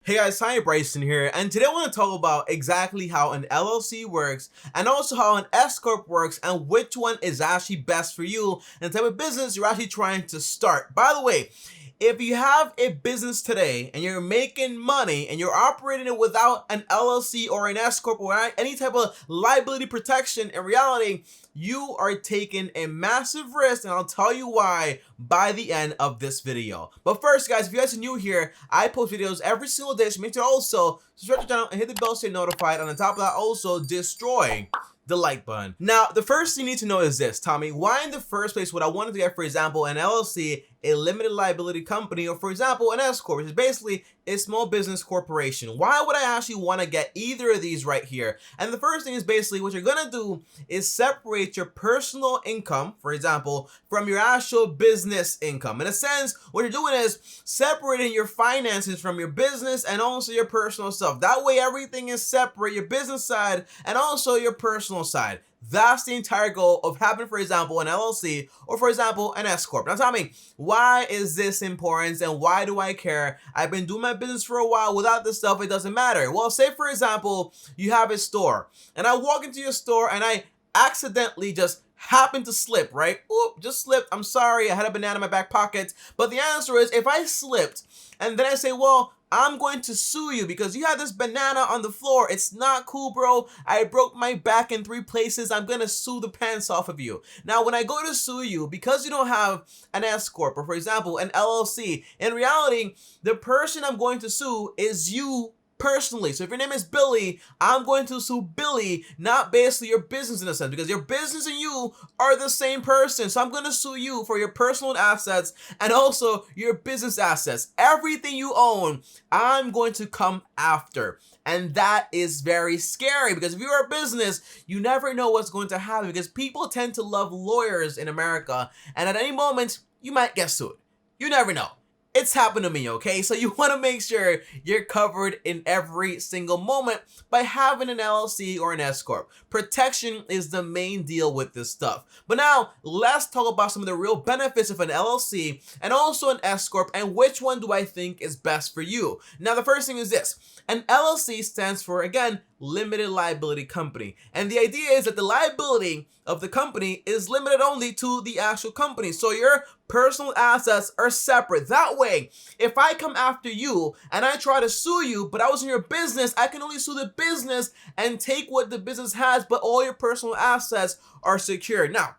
Hey guys, hi, Bryson here, and today I want to talk about exactly how an LLC works and also how an S Corp works and which one is actually best for you and the type of business you're actually trying to start. By the way, if you have a business today and you're making money and you're operating it without an LLC or an S Corp or any type of liability protection, in reality, you are taking a massive risk, and I'll tell you why by the end of this video. But first, guys, if you guys are new here, I post videos every single day, so make sure to also subscribe to the channel and hit the bell so you're notified. And on top of that, also destroy the like button. Now, the first thing you need to know is this, Tommy, why in the first place would I want to get, for example, an LLC, a limited liability company, or for example, an S Corp, which is basically a small business corporation? Why would I actually want to get either of these right here? And the first thing is basically what you're going to do is separate your personal income, for example, from your actual business income. In a sense, what you're doing is separating your finances from your business and also your personal stuff. That way, everything is separate, your business side and also your personal side. That's the entire goal of having, for example, an LLC or, for example, an S Corp. Now tell me, why is this important and why do I care? I've been doing my business for a while. Without this stuff, it doesn't matter. Well, say, for example, you have a store and I walk into your store and I accidentally just happen to slip, right? Oop, just slipped. I'm sorry. I had a banana in my back pocket. But the answer is, if I slipped and then I say, well, I'm going to sue you because you had this banana on the floor. It's not cool, bro. I broke my back in 3 places. I'm going to sue the pants off of you. Now, when I go to sue you, because you don't have an S Corp or, for example, an LLC, in reality, the person I'm going to sue is you personally. So if your name is Billy, I'm going to sue Billy, not basically your business in a sense, because your business and you are the same person. So I'm going to sue you for your personal assets and also your business assets. Everything you own, I'm going to come after. And that is very scary because if you're a business, you never know what's going to happen because people tend to love lawyers in America. And at any moment, you might get sued. You never know. It's happened to me, okay? So you want to make sure you're covered in every single moment by having an LLC or an S Corp. Protection is the main deal with this stuff. But now, let's talk about some of the real benefits of an LLC and also an S Corp and which one do I think is best for you. Now, the first thing is this. An LLC stands for, again, limited liability company. And the idea is that the liability of the company is limited only to the actual company. So your personal assets are separate. That way, if I come after you and I try to sue you, but I was in your business, I can only sue the business and take what the business has, but all your personal assets are secured. Now,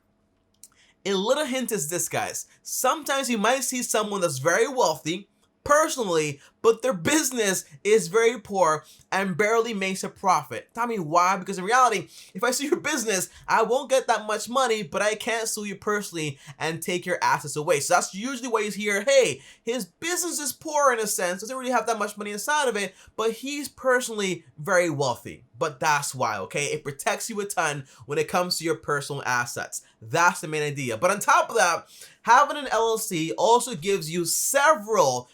a little hint is this, guys. Sometimes you might see someone that's very wealthy personally, but their business is very poor and barely makes a profit. Tell me why? Because in reality, if I sue your business, I won't get that much money, but I can't sue you personally and take your assets away. So that's usually why you hear, hey, his business is poor in a sense, doesn't really have that much money inside of it, but he's personally very wealthy. But that's why, okay? It protects you a ton when it comes to your personal assets. That's the main idea. But on top of that, having an LLC also gives you several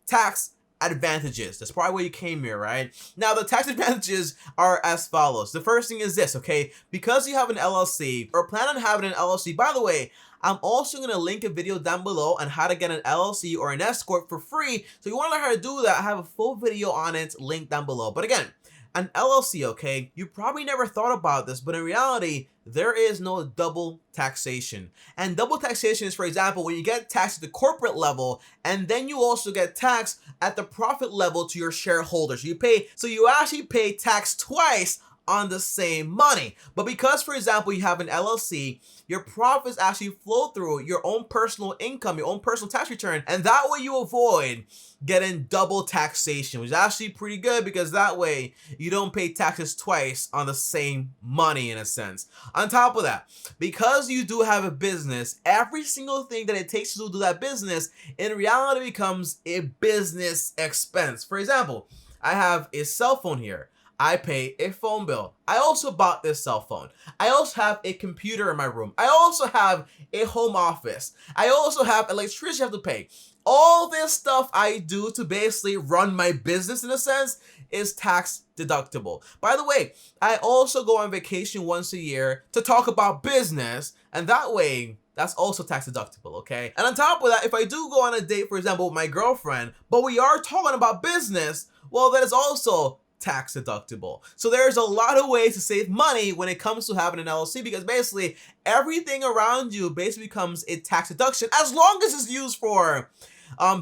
tax advantages. That's probably why you came here, right? Now, the tax advantages are as follows. The first thing is this, okay? Because you have an LLC or plan on having an LLC, by the way, I'm also going to link a video down below on how to get an LLC or an S Corp for free. So if you want to learn how to do that, I have a full video on it linked down below. But again, an LLC, okay, you probably never thought about this, but in reality, there is no double taxation. And double taxation is, for example, when you get taxed at the corporate level, and then you also get taxed at the profit level to your shareholders. So you actually pay tax twice on the same money. But because, for example, you have an LLC, your profits actually flow through your own personal income, your own personal tax return, and that way you avoid getting double taxation, which is actually pretty good because that way you don't pay taxes twice on the same money in a sense. On top of that, because you do have a business, every single thing that it takes to do that business in reality becomes a business expense. For example, I have a cell phone here. I pay a phone bill. I also bought this cell phone. I also have a computer in my room. I also have a home office. I also have electricity I have to pay. All this stuff I do to basically run my business in a sense is tax deductible. By the way, I also go on vacation once a year to talk about business, and that way that's also tax deductible, okay? And on top of that, if I do go on a date, for example, with my girlfriend, but we are talking about business, well, that is also tax deductible. So there's a lot of ways to save money when it comes to having an LLC, because basically everything around you basically becomes a tax deduction as long as it's used for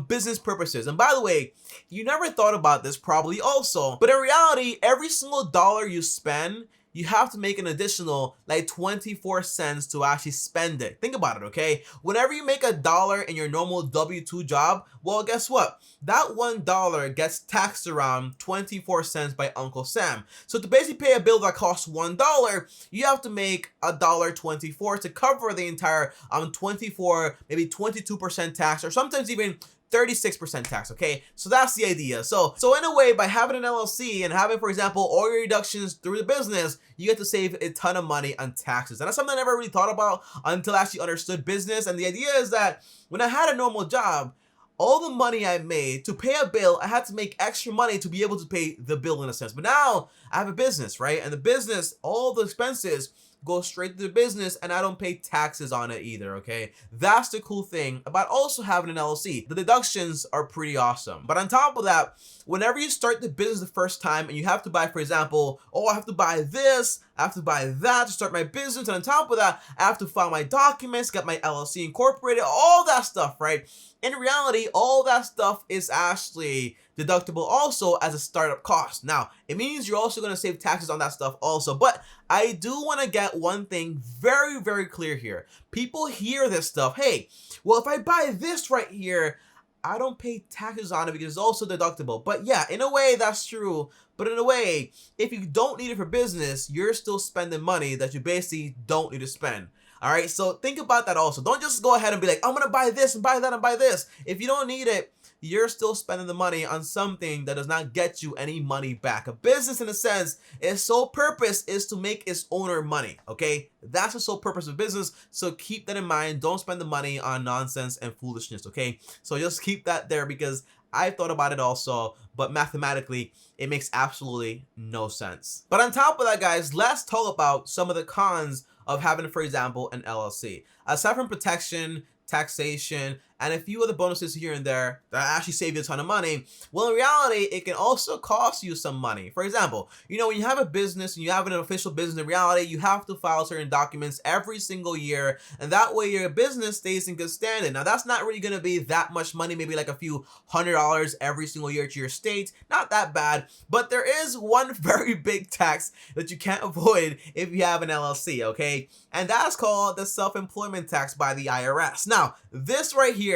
business purposes. And by the way, you never thought about this probably also, but in reality, every single dollar you spend, you have to make an additional like 24 cents to actually spend it. Think about it, okay? Whenever you make $1 in your normal W-2 job, well, guess what? That $1 gets taxed around 24 cents by Uncle Sam. So to basically pay a bill that costs $1, you have to make $1.24 to cover the entire 24, maybe 22% tax, or sometimes even 36% tax, okay? So that's the idea. So in a way, by having an LLC and having, for example, all your deductions through the business, you get to save a ton of money on taxes. And that's something I never really thought about until I actually understood business. And the idea is that when I had a normal job, all the money I made to pay a bill, I had to make extra money to be able to pay the bill in a sense. But now I have a business, right? And the business, all the expenses go straight to the business, and I don't pay taxes on it either, okay? That's the cool thing about also having an LLC. The deductions are pretty awesome. But on top of that, whenever you start the business the first time and you have to buy, for example, oh, I have to buy this, I have to buy that to start my business, and on top of that, I have to file my documents, get my LLC incorporated, all that stuff, right? In reality, all that stuff is actually deductible also as a startup cost. Now, it means you're also going to save taxes on that stuff also, but I do want to get one thing very, very clear here. People hear this stuff, hey, well, if I buy this right here, I don't pay taxes on it because it's also deductible. But yeah, in a way, that's true. But in a way, if you don't need it for business, you're still spending money that you basically don't need to spend. All right, so think about that also. Don't just go ahead and be like, I'm going to buy this and buy that and buy this. If you don't need it, you're still spending the money on something that does not get you any money back. A business, in a sense, its sole purpose is to make its owner money, okay? That's the sole purpose of business, so keep that in mind. Don't spend the money on nonsense and foolishness, okay? So just keep that there, because I thought about it also, but mathematically, it makes absolutely no sense. But on top of that, guys, let's talk about some of the cons of having, for example, an LLC. Aside from protection, taxation, and a few other bonuses here and there that actually save you a ton of money, well, in reality, it can also cost you some money. For example, you know, when you have a business and you have an official business, in reality, you have to file certain documents every single year, and that way your business stays in good standing. Now, that's not really going to be that much money, maybe like a few $100 every single year to your state. Not that bad, but there is one very big tax that you can't avoid if you have an LLC, okay? And that's called the self-employment tax by the IRS. Now, this right here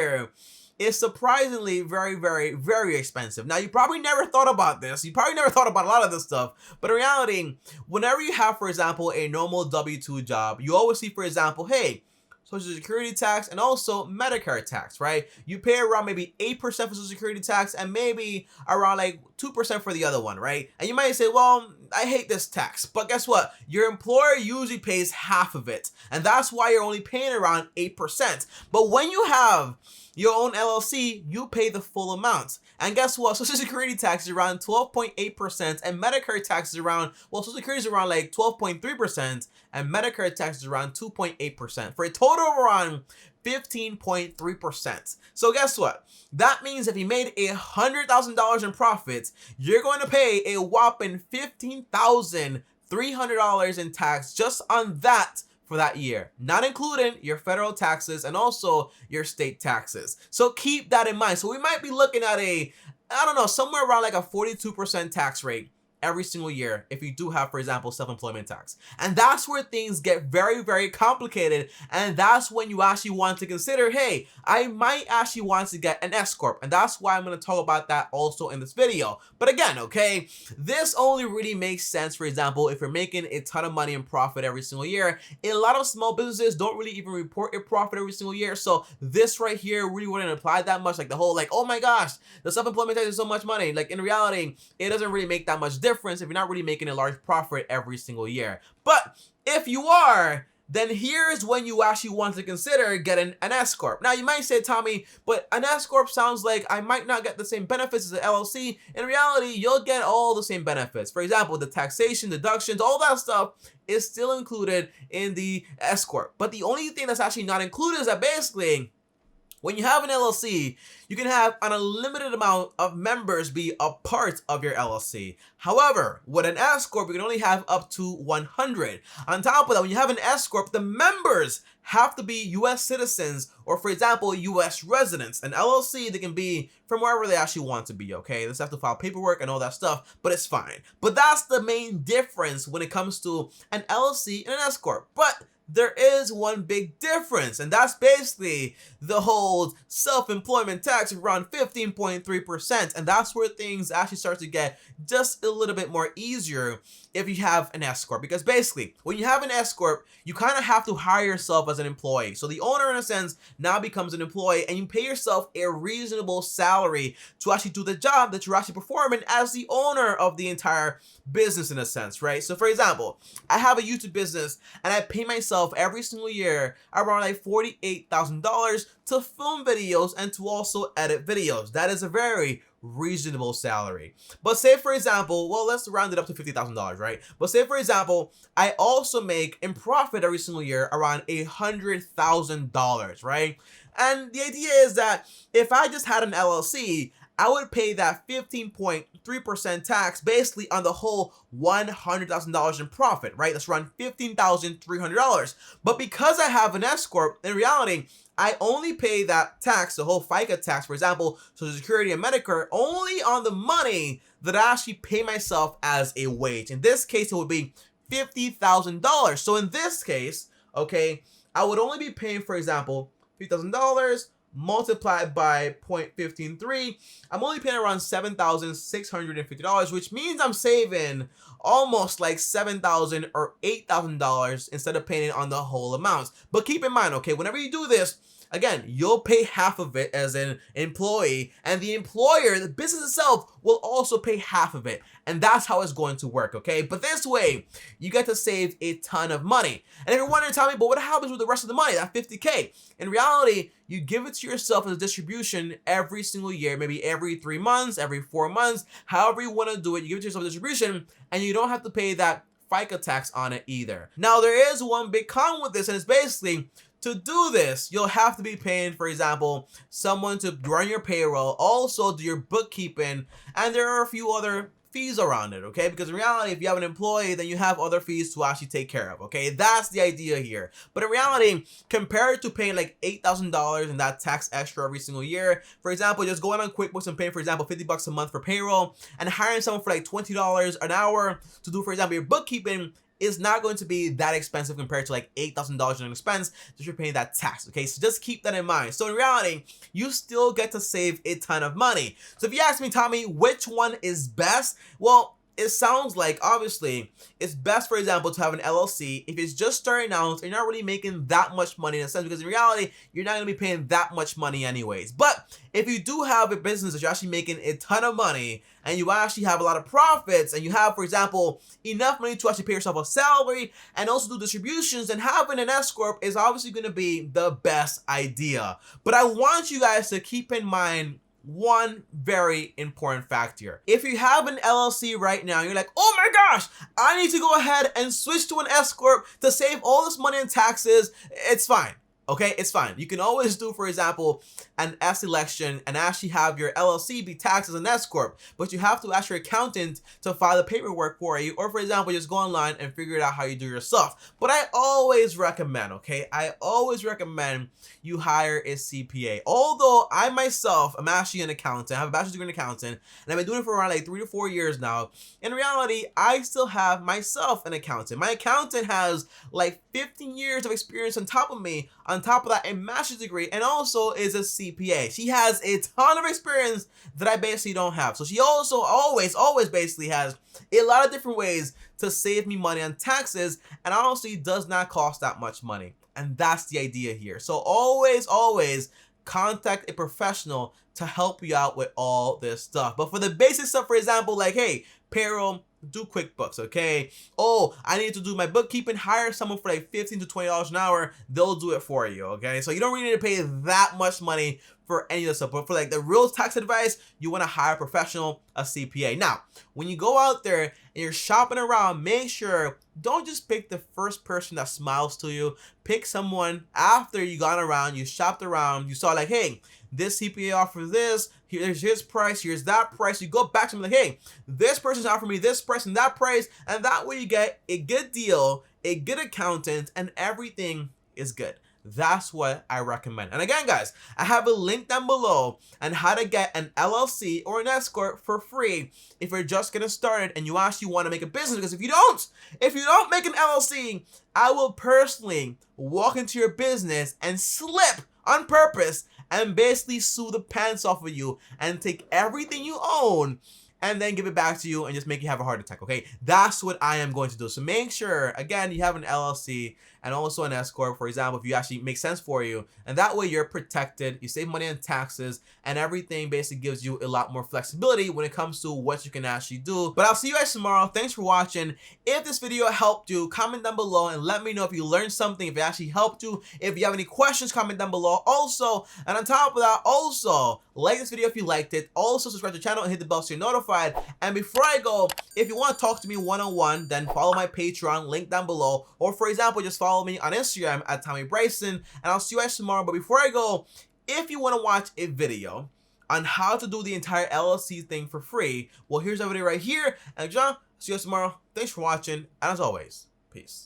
is surprisingly very, very, very expensive. Now, you probably never thought about this. You probably never thought about a lot of this stuff. But in reality, whenever you have, for example, a normal W-2 job, you always see, for example, hey, Social Security tax and also Medicare tax, right? You pay around maybe 8% for Social Security tax and maybe around like 2% for the other one, right? And you might say, well, I hate this tax. But guess what? Your employer usually pays half of it. And that's why you're only paying around 8%. But when you have your own LLC, you pay the full amount. And guess what? Social Security tax is around 12.8% and Medicare tax is around, well, Social Security is around like 12.3% and Medicare tax is around 2.8% for a total of around 15.3%. So guess what? That means if you made $100,000 in profits, you're going to pay a whopping $15,300 in tax just on that for that year, not including your federal taxes and also your state taxes. So keep that in mind. So we might be looking at I don't know, somewhere around like a 42% tax rate every single year if you do have, for example, self-employment tax. And that's where things get very, very complicated. And that's when you actually want to consider, hey, I might actually want to get an S Corp. And that's why I'm going to talk about that also in this video. But again, okay, this only really makes sense, for example, if you're making a ton of money in profit every single year. A lot of small businesses don't really even report a profit every single year. So this right here really wouldn't apply that much. Like the whole, like, oh my gosh, the self-employment tax is so much money. Like in reality, it doesn't really make that much difference if you're not really making a large profit every single year. But if you are, then here's when you actually want to consider getting an S Corp. Now, you might say, Tommy, but an S Corp sounds like I might not get the same benefits as an LLC. In reality, you'll get all the same benefits. For example, the taxation, deductions, all that stuff is still included in the S Corp. But the only thing that's actually not included is that basically, when you have an LLC, you can have an unlimited amount of members be a part of your LLC. However, with an S Corp, you can only have up to 100. On top of that, when you have an S Corp, the members have to be US citizens or, for example, US residents. An LLC, they can be from wherever they actually want to be, okay? They just have to file paperwork and all that stuff, but it's fine. But that's the main difference when it comes to an LLC and an S Corp. But there is one big difference, and that's basically the whole self-employment tax of around 15.3%, and that's where things actually start to get just a little bit more easier if you have an S Corp. Because basically, when you have an S Corp, you kind of have to hire yourself as an employee. So the owner, in a sense, now becomes an employee, and you pay yourself a reasonable salary to actually do the job that you're actually performing as the owner of the entire business, in a sense, right? So for example, I have a YouTube business, and I pay myself every single year around like $48,000 to film videos and to also edit videos. That is a very reasonable salary. But say, for example, well, let's round it up to $50,000, right? But say, for example, I also make in profit every single year around $100,000, right? And the idea is that if I just had an LLC, I would pay that 15.3% tax basically on the whole $100,000 in profit, right? That's around $15,300. But because I have an S Corp, in reality, I only pay that tax, the whole FICA tax, for example, Social Security and Medicare, only on the money that I actually pay myself as a wage. In this case, it would be $50,000. So in this case, okay, I would only be paying, for example, $50,000 multiplied by 0.153, I'm only paying around $7,650, which means I'm saving almost like $7,000 or $8,000 instead of paying it on the whole amount. But keep in mind, okay, whenever you do this, again, you'll pay half of it as an employee, and the employer, the business itself, will also pay half of it. And that's how it's going to work, okay? But this way, you get to save a ton of money. And if you're wondering, Tommy, but what happens with the rest of the money, that $50K? In reality, you give it to yourself as a distribution every single year, maybe every 3 months, every 4 months, however you want to do it. You give it to yourself as a distribution, and you don't have to pay that FICA tax on it either. Now, there is one big con with this, and it's basically, to do this, you'll have to be paying, for example, someone to run your payroll, also do your bookkeeping, and there are a few other fees around it, okay? Because in reality, if you have an employee, then you have other fees to actually take care of, okay? That's the idea here. But in reality, compared to paying like $8,000 in that tax extra every single year, for example, just going on QuickBooks and paying, for example, $50 a month for payroll and hiring someone for like $20 an hour to do, for example, your bookkeeping, is not going to be that expensive compared to like $8,000 in an expense just for paying that tax, okay? So just keep that in mind. So in reality, you still get to save a ton of money. So if you ask me, Tommy, which one is best? Well, it sounds like, obviously, it's best, for example, to have an LLC if it's just starting out and you're not really making that much money in a sense, because in reality, you're not going to be paying that much money anyways. But if you do have a business that you're actually making a ton of money and you actually have a lot of profits and you have, for example, enough money to actually pay yourself a salary and also do distributions, then having an S Corp is obviously going to be the best idea. But I want you guys to keep in mind one very important fact here. If you have an LLC right now, you're like, oh my gosh, I need to go ahead and switch to an S Corp to save all this money in taxes. It's fine. Okay, it's fine. You can always do, for example, an S election and actually have your LLC be taxed as an S Corp, but you have to ask your accountant to file the paperwork for you, or for example, just go online and figure it out how you do yourself. But I always recommend, okay, I always recommend you hire a CPA. Although I myself am actually an accountant, I have a bachelor's degree in accounting, and I've been doing it for around like 3 to 4 years now. In reality, I still have myself an accountant. My accountant has like 15 years of experience on top of me, on top of that, a master's degree, and also is a CPA. She has a ton of experience that I basically don't have. So she also always basically has a lot of different ways to save me money on taxes, and honestly does not cost that much money. And that's the idea here. So always contact a professional to help you out with all this stuff. But for the basic stuff, for example, like, hey, payroll, do QuickBooks, okay? Oh, I need to do my bookkeeping, hire someone for like $15 to $20 an hour. They'll do it for you, okay? So you don't really need to pay that much money for any of this stuff. But for like the real tax advice, you want to hire a professional, a CPA. Now, when you go out there and you're shopping around, make sure don't just pick the first person that smiles to you. Pick someone after you gone around, you shopped around, you saw like, hey, this CPA offers this, here's his price, here's that price. You go back to them like, hey, this person's offering me this price and that price, and that way you get a good deal, a good accountant, and everything is good. That's what I recommend. And again, guys, I have a link down below on how to get an LLC or an S Corp for free if you're just getting started and you actually want to make a business. Because if you don't make an LLC, I will personally walk into your business and slip on purpose and basically sue the pants off of you and take everything you own and then give it back to you and just make you have a heart attack, okay? That's what I am going to do. So make sure, again, you have an LLC and also an S Corp, for example, if you actually make sense for you. And that way you're protected, you save money on taxes, and everything basically gives you a lot more flexibility when it comes to what you can actually do. But I'll see you guys tomorrow. Thanks for watching. If this video helped you, comment down below and let me know if you learned something, if it actually helped you. If you have any questions, comment down below also. And on top of that, also, like this video if you liked it. Also, subscribe to the channel and hit the bell so you're notified. And before I go, if you want to talk to me one-on-one, then follow my Patreon, link down below. Or for example, just follow me on Instagram at Tommy Bryson. And I'll see you guys tomorrow. But before I go, if you want to watch a video on how to do the entire LLC thing for free, well, here's a video right here. And John, see you guys tomorrow. Thanks for watching. And as always, peace.